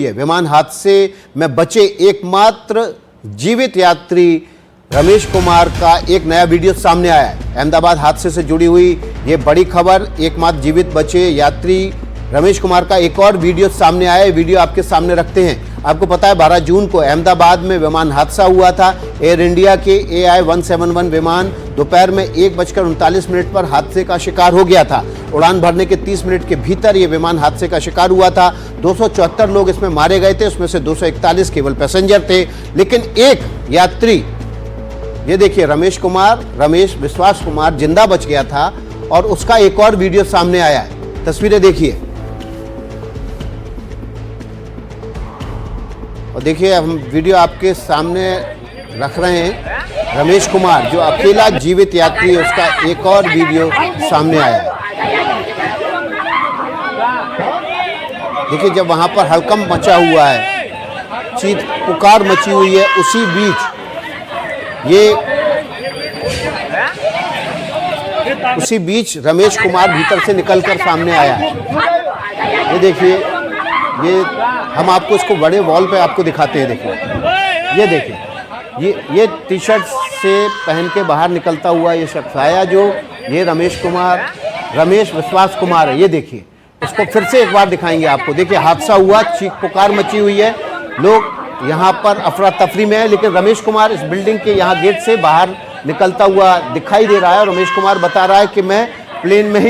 है। विमान हादसे में बचे एकमात्र जीवित यात्री रमेश कुमार का एक नया वीडियो सामने आया है। अहमदाबाद हादसे से जुड़ी हुई ये बड़ी खबर, एकमात्र जीवित बचे यात्री रमेश कुमार का एक और वीडियो सामने आया है। वीडियो आपके सामने रखते हैं। आपको पता है 12 जून को अहमदाबाद में विमान हादसा हुआ था। एयर इंडिया के AI-171 विमान दोपहर में 1:39 पर हादसे का शिकार हो गया था। उड़ान भरने के 30 मिनट के भीतर ये विमान हादसे का शिकार हुआ था। 274 लोग इसमें मारे गए थे, उसमें से 241 केवल पैसेंजर थे। लेकिन एक यात्री, ये देखिए रमेश विश्वास कुमार जिंदा बच गया था और उसका एक और वीडियो सामने आया है। तस्वीरें देखिए और देखिए, हम वीडियो आपके सामने रख रहे हैं। रमेश कुमार जो अकेला जीवित यात्री है, उसका एक और वीडियो सामने आया है। देखिए, जब वहां पर हड़कंप मचा हुआ है, चीख पुकार मची हुई है, उसी बीच रमेश कुमार भीतर से निकलकर सामने आया है। ये देखिए, ये हम आपको इसको बड़े वॉल पे आपको दिखाते हैं। देखिए, ये देखिए, ये टी शर्ट से पहन के बाहर निकलता हुआ ये शख्स आया, जो ये रमेश विश्वास कुमार है। ये देखिए, इसको फिर से एक बार दिखाएंगे आपको। देखिए, हादसा हुआ, चीख पुकार मची हुई है, लोग यहाँ पर अफरा तफरी में है, लेकिन रमेश कुमार इस बिल्डिंग के यहाँ गेट से बाहर निकलता हुआ दिखाई दे रहा है। रमेश कुमार बता रहा है कि मैं प्लेन में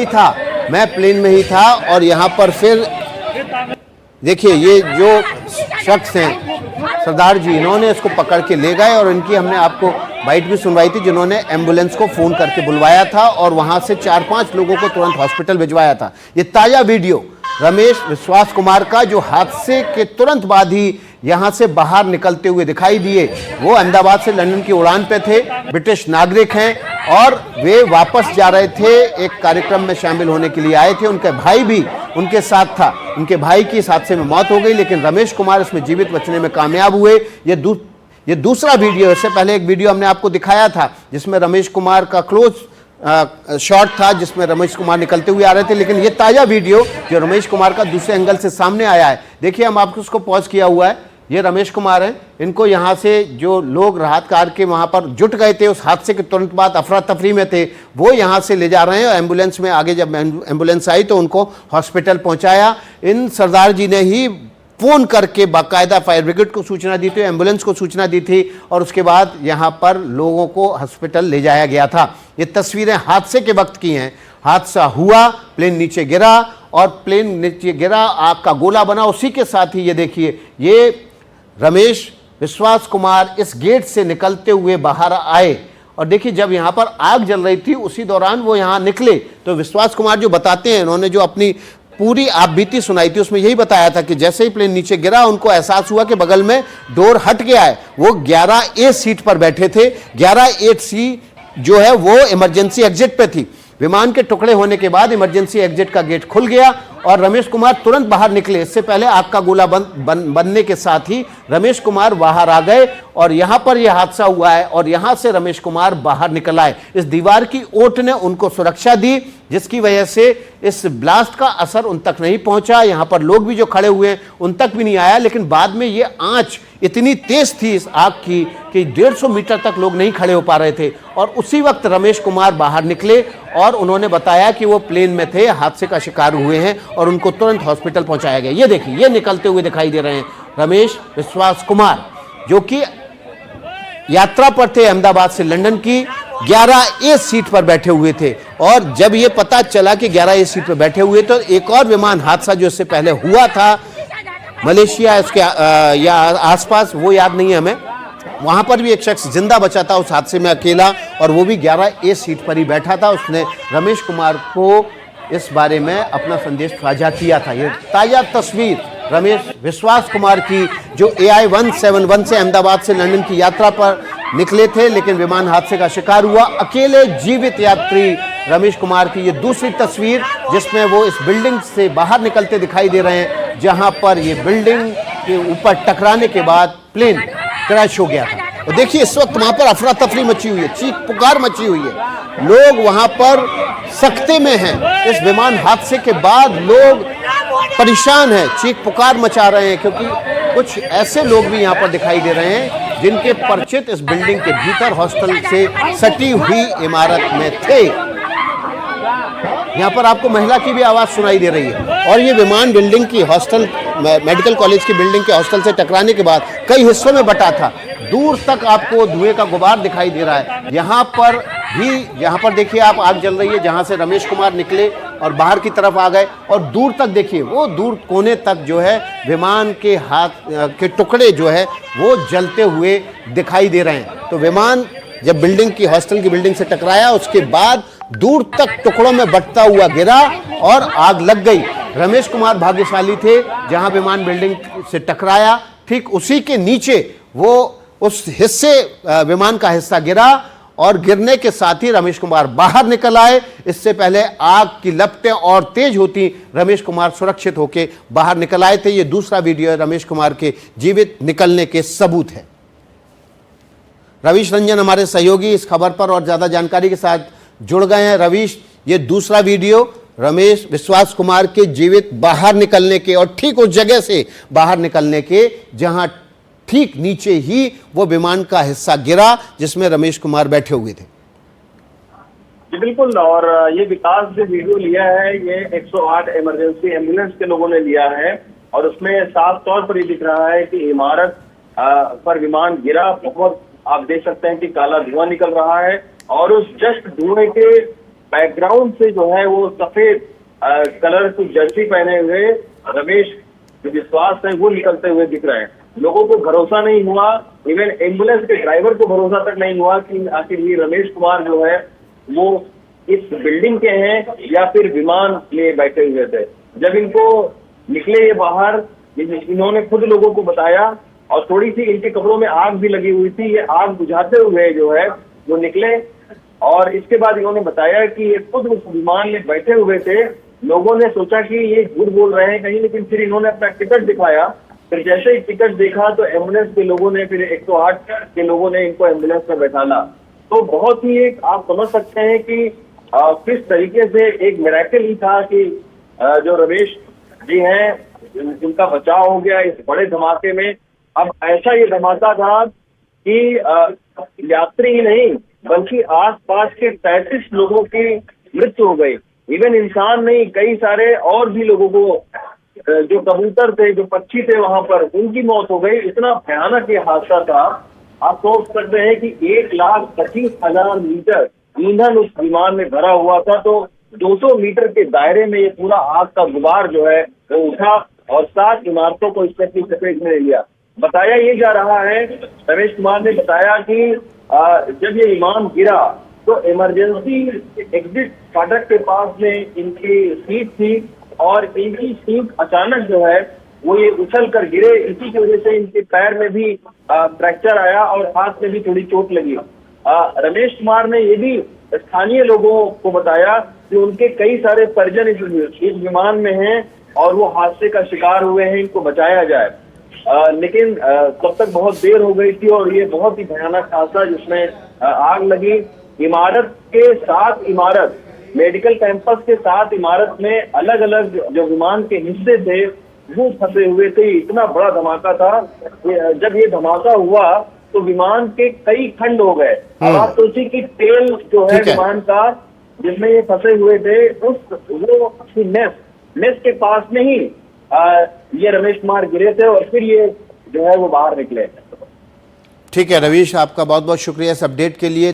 ही था और यहाँ पर फिर देखिए, ये जो शख्स हैं सरदार जी, इन्होंने इसको पकड़ के ले गए और इनकी हमने आपको बाइट भी सुनवाई थी, जिन्होंने एम्बुलेंस को फ़ोन करके बुलवाया था और वहाँ से 4-5 लोगों को तुरंत हॉस्पिटल भिजवाया था। ये ताज़ा वीडियो रमेश विश्वास कुमार का, जो हादसे के तुरंत बाद ही यहाँ से बाहर निकलते हुए दिखाई दिए। वो अहमदाबाद से लंदन की उड़ान पे थे, ब्रिटिश नागरिक हैं और वे वापस जा रहे थे, एक कार्यक्रम में शामिल होने के लिए आए थे। उनका भाई भी उनके साथ था। उनके भाई की इस हादसे में मौत हो गई, लेकिन रमेश कुमार इसमें जीवित बचने में कामयाब हुए। ये दूसरा वीडियो, इससे पहले एक वीडियो हमने आपको दिखाया था जिसमें रमेश कुमार का क्लोज शॉट था, जिसमें रमेश कुमार निकलते हुए आ रहे थे। लेकिन ये ताज़ा वीडियो जो रमेश कुमार का दूसरे एंगल से सामने आया है, देखिए, हम आपको उसको पॉज किया हुआ है। ये रमेश कुमार हैं। इनको यहाँ से जो लोग राहत कार के वहाँ पर जुट गए थे, उस हादसे के तुरंत बाद अफरा तफरी में थे, वो यहाँ से ले जा रहे हैं। और एम्बुलेंस में आगे जब एम्बुलेंस आई तो उनको हॉस्पिटल पहुँचाया। इन सरदार जी ने ही फ़ोन करके बाकायदा फायर ब्रिगेड को सूचना दी थी, एम्बुलेंस को सूचना दी थी और उसके बाद यहाँ पर लोगों को हॉस्पिटल ले जाया गया था। ये तस्वीरें हादसे के वक्त की हैं। हादसा हुआ, प्लेन नीचे गिरा और प्लेन नीचे गिरा, आग का गोला बना। उसी के साथ ही ये देखिए, ये रमेश विश्वास कुमार इस गेट से निकलते हुए बाहर आए और देखिए, जब यहाँ पर आग जल रही थी उसी दौरान वो यहाँ निकले। तो विश्वास कुमार जो बताते हैं, इन्होंने जो अपनी पूरी आपबीती सुनाई थी, उसमें यही बताया था कि जैसे ही प्लेन नीचे गिरा, उनको एहसास हुआ कि बगल में डोर हट गया है। वो 11A सीट पर बैठे थे। 11A जो है वो इमरजेंसी एग्जिट पे थी। विमान के टुकड़े होने के बाद इमरजेंसी एग्जिट का गेट खुल गया और रमेश कुमार तुरंत बाहर निकले। इससे पहले आग का गोला बनने के साथ ही रमेश कुमार बाहर आ गए और यहाँ पर यह हादसा हुआ है और यहाँ से रमेश कुमार बाहर निकल आए। इस दीवार की ओट ने उनको सुरक्षा दी, जिसकी वजह से इस ब्लास्ट का असर उन तक नहीं पहुंचा। यहाँ पर लोग भी जो खड़े हुए हैं उन तक भी नहीं आया। लेकिन बाद में ये आंच इतनी तेज थी इस आग की कि 150 मीटर तक लोग नहीं खड़े हो पा रहे थे और उसी वक्त रमेश कुमार बाहर निकले और उन्होंने बताया कि वो प्लेन में थे, हादसे का शिकार हुए हैं और उनको तुरंत हॉस्पिटल पहुंचाया गया। ये देखिए, ये निकलते हुए दिखाई दे रहे हैं रमेश विश्वास कुमार, जो कि यात्रा पर थे अहमदाबाद से लंदन की। 11A सीट पर बैठे हुए थे और जब ये पता चला कि 11A सीट पर बैठे हुए तो एक और विमान हादसा जो इससे पहले हुआ था मलेशिया इसके या आसपास, वो याद नहीं है हमें, वहां पर भी एक शख्स जिंदा बचा था उस हादसे में अकेला और वो भी 11A सीट पर ही बैठा था। उसने रमेश कुमार को इस बारे में अपना संदेश साझा किया था। ये ताज़ा तस्वीर रमेश विश्वास कुमार की, जो AI-171 से अहमदाबाद से लंदन की यात्रा पर निकले थे, लेकिन विमान हादसे का शिकार हुआ। अकेले जीवित यात्री रमेश कुमार की ये दूसरी तस्वीर, जिसमें वो इस बिल्डिंग से बाहर निकलते दिखाई दे रहे हैं, जहां पर ये बिल्डिंग के ऊपर टकराने के बाद प्लेन क्रैश हो गया था। और देखिए, इस वक्त वहां पर अफरा तफरी मची हुई है, चीख पुकार मची हुई है, लोग वहां पर सकते में हैं। इस विमान हादसे के बाद लोग परेशान है, चीख पुकार मचा रहे हैं, क्योंकि कुछ ऐसे लोग भी यहाँ पर दिखाई दे रहे हैं जिनके परिचित इस बिल्डिंग के भीतर हॉस्टल से सटी हुई इमारत में थे। यहाँ पर आपको महिला की भी आवाज सुनाई दे रही है। और ये विमान बिल्डिंग की हॉस्टल, मेडिकल कॉलेज की बिल्डिंग के हॉस्टल से टकराने के बाद कई हिस्सों में बटा था। दूर तक आपको धुएं का गुबार दिखाई दे रहा है। यहाँ पर देखिए आप, आग जल रही है जहाँ से रमेश कुमार निकले और बाहर की तरफ आ गए। और दूर तक देखिए, वो दूर कोने तक जो है विमान के हाथ के टुकड़े जो है वो जलते हुए दिखाई दे रहे हैं। तो विमान जब बिल्डिंग की, हॉस्टल की बिल्डिंग से टकराया, उसके बाद दूर तक टुकड़ों में बंटता हुआ गिरा और आग लग गई। रमेश कुमार भाग्यशाली थे, जहां विमान बिल्डिंग से टकराया ठीक उसी के नीचे वो उस हिस्से, विमान का हिस्सा गिरा और गिरने के साथ ही रमेश कुमार बाहर निकल आए। इससे पहले आग की लपटें और तेज होती, रमेश कुमार सुरक्षित होकर बाहर निकल आए थे। ये दूसरा वीडियो रमेश कुमार के जीवित निकलने के सबूत है। रवीश रंजन हमारे सहयोगी इस खबर पर और ज्यादा जानकारी के साथ जुड़ गए हैं। रवीश, ये दूसरा वीडियो रमेश विश्वास कुमार के जीवित बाहर निकलने के और ठीक उस जगह से बाहर निकलने के जहां ठीक नीचे ही वो विमान का हिस्सा गिरा जिसमें रमेश कुमार बैठे हुए थे। जी बिल्कुल। और ये विकास जो वीडियो लिया है ये 108 इमरजेंसी एम्बुलेंस के लोगों ने लिया है और उसमें साफ तौर पर ये दिख रहा है कि इमारत पर विमान गिरा। बहुत आप देख सकते हैं कि काला धुआं निकल रहा है और उस जस्ट धुएं के बैकग्राउंड से जो है वो सफेद कलर की जर्सी पहने हुए रमेश विश्वास है वो निकलते हुए दिख रहे हैं। लोगों को भरोसा नहीं हुआ, इवन एम्बुलेंस के ड्राइवर को भरोसा तक नहीं हुआ कि आखिर ये रमेश कुमार जो है वो इस बिल्डिंग के हैं या फिर विमान में बैठे हुए थे। जब इनको निकले ये बाहर, इन्होंने खुद लोगों को बताया और थोड़ी सी इनके कपड़ों में आग भी लगी हुई थी। ये आग बुझाते हुए जो है वो निकले और इसके बाद इन्होंने बताया कि ये खुद उस विमान में बैठे हुए थे। लोगों ने सोचा कि ये झूठ बोल रहे हैं कहीं, लेकिन फिर इन्होंने अपना टिकट दिखाया। फिर जैसे ही टिकट देखा तो एम्बुलेंस के लोगों ने, फिर 108 के लोगों ने इनको एम्बुलेंस में बैठाला। तो बहुत ही एक आप समझ सकते हैं कि किस तरीके से एक मिरेकल ही था कि जो रमेश जी हैं इनका बचाव हो गया इस बड़े धमाके में। अब ऐसा ये धमाका था कि यात्री ही नहीं बल्कि आसपास के 33 लोगों की मृत्यु हो गई। इवन इंसान नहीं, कई सारे और भी लोगों को, जो कबूतर थे, जो पक्षी थे वहां पर, उनकी मौत हो गई। इतना भयानक ये हादसा था। आप सोच सकते हैं कि 1,25,000 लीटर ईंधन उस विमान में भरा हुआ था। तो 200 मीटर के दायरे में ये पूरा आग का गुबार जो है वो उठा और 7 इमारतों को इसने अपनी चपेट में ले लिया। बताया ये जा रहा है, रमेश कुमार ने बताया कि जब ये विमान गिरा तो इमरजेंसी एग्जिट फाटक के पास में इनकी सीट थी और इनकी सीट अचानक जो है वो ये उछल कर गिरे। इसी की वजह से इनके पैर में भी फ्रैक्चर आया और हाथ में भी थोड़ी चोट लगी। रमेश कुमार ने ये भी स्थानीय लोगों को बताया कि उनके कई सारे परिजन इस विमान में हैं और वो हादसे का शिकार हुए हैं, इनको बचाया जाए। लेकिन तब तक बहुत देर हो गई थी और ये बहुत ही भयानक हादसा जिसमें आग लगी। इमारत के 7 इमारत, मेडिकल कैंपस के 7 इमारत में अलग अलग जो विमान के हिस्से थे वो फंसे हुए थे। इतना बड़ा धमाका था। जब ये धमाका हुआ तो विमान के कई खंड हो गए। अब आप सोचिए कि तेल जो है विमान का जिसमें ये फंसे हुए थे वो नेस के पास में ही ये रमेश कुमार गिरे थे और फिर ये जो है वो बाहर निकले। ठीक है रवीश, आपका बहुत बहुत शुक्रिया इस अपडेट के लिए।